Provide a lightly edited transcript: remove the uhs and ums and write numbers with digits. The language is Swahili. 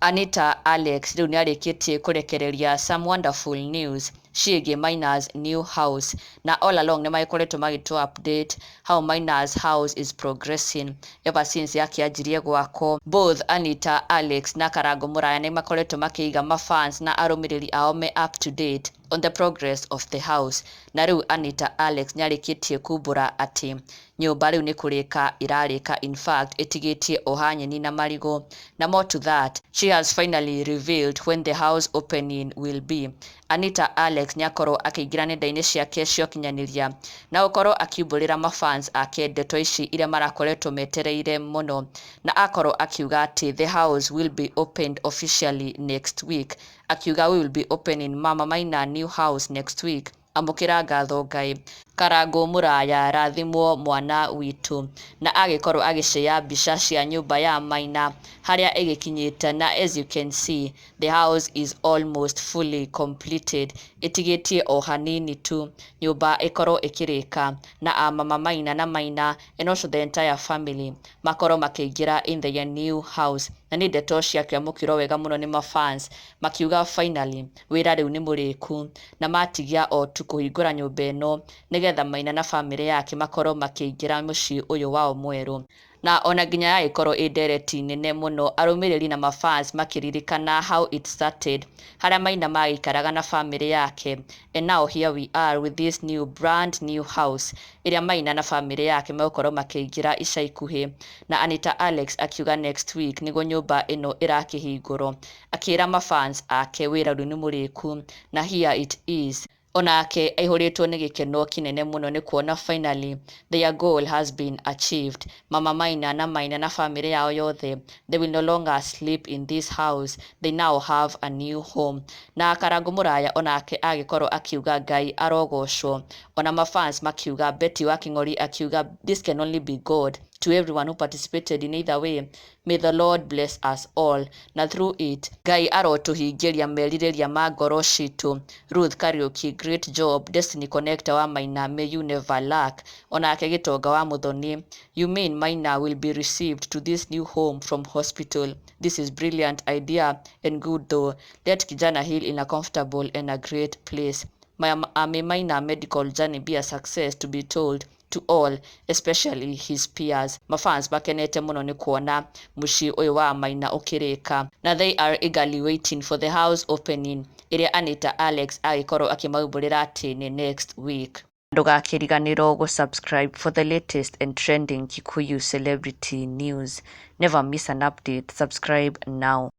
Anita Alex riu niarikitie kurekereria some wonderful news ciĩgiĩ Maina'S new house, na all along nĩ magĩkoretwo magĩtwo update how Maina'S house is progressing ever since yakĩanjirie gwakwo. Both Anita Alex na Karangu nĩ makoretwo makĩiga mafans na arũmĩrĩri ao me up to date on the progress of the house. Na rĩu Anita Alex nĩarĩkĩtie Kuumbûra atĩ nyũmba rĩu nĩ kũrĩka ĩrarĩka, in fact ĩtigĩtie o hanyeni na marigũ. Na more to that, she has finally revealed when the house opening will be. Anita Alex nĩakorwo akĩingĩra nenda-inĩ ciake cia ũkinyanĩria na gũkorwo akiumbũrĩra mafans ake ndeto ici iria marakoretwo metereire mũno, na akorwo akiuga atĩ the house will be opened officially next week. Akiuga we will be opening Mama Maina new house next week. Amũkĩra ngatho Ngai. Karangu mũraya rathimwo mwana witũ, na agĩkorwo agĩshare mbica cia nyũmba ya Maina harĩa ĩgĩkinyĩte, na as you can see the house is almost fully completed. Ĩtigĩtie o hanini tu nyũmba ĩkorwo ĩkĩrĩka, na Mama Maina na Maina and also the entire family makorwo makĩingĩra in their new house. Na nĩ ndeto ciakĩamũkĩrwo wega mũno nĩ mafans makiuga finally wĩra rĩu nĩ mũrĩku, na matigia o tu kũhingũra nyũmba ĩno nĩgetha Maina na family yake makorwo makĩingĩra mũciĩ ũyũ wao mwerũ. Na ona nginya yagĩkorwo ĩ ndereti nene mũno, arũmĩrĩri na mafans makĩririkana how it started, harĩa Maina magĩikaraga na family yake, and now here we are with this new brand new house ĩrĩa Maina na family yake megũkorwo makĩingĩra ica ikuhĩ. Na Anita Alex akiuga next week nĩguo nyũmba ĩno ĩrakĩhingũrwo, akĩra mafans ake wĩra rĩu nĩ mũrĩku, na here it is. Onake aihũrĩtwo nĩ gĩkeno kĩnene mũno nĩ kuona finally their goal has been achieved. Mama Maina na Maina na family yao yothe, they will no longer sleep in this house, they now have a new home. Na Karangu mũraya onake agĩkorwo akiuga Ngai arogocwo, ona mafans makiuga, Betty wa King'ori akiuga this can only be God. To everyone who participated in either way, may the Lord bless us all. Na through it, Ngai arotũhingĩria merirĩria ma ngoro citũ. Ruth Kariuki, great job. Destiny Connector wa Maina, may you never lack. Onake Gĩtonga wa Mũthoni, you mean Maina will be received to this new home from hospital. This is brilliant idea and good though. Let kijana heal in a comfortable and a great place. May Maina medical journey be a success to be told to all, especially his peers. Mafans bakenete mũno nĩ kuona mũciĩ ũyũ wa Maina ũkĩrĩka, na they are eagerly waiting for the house opening ĩrĩa Anita Alex agĩkorwo akĩmaumbũrĩra atĩ nĩ next week. Ndũgakĩriganĩrwo gũ-subscribe for the latest and trending Kikuyu celebrity news. Never miss an update. Subscribe now.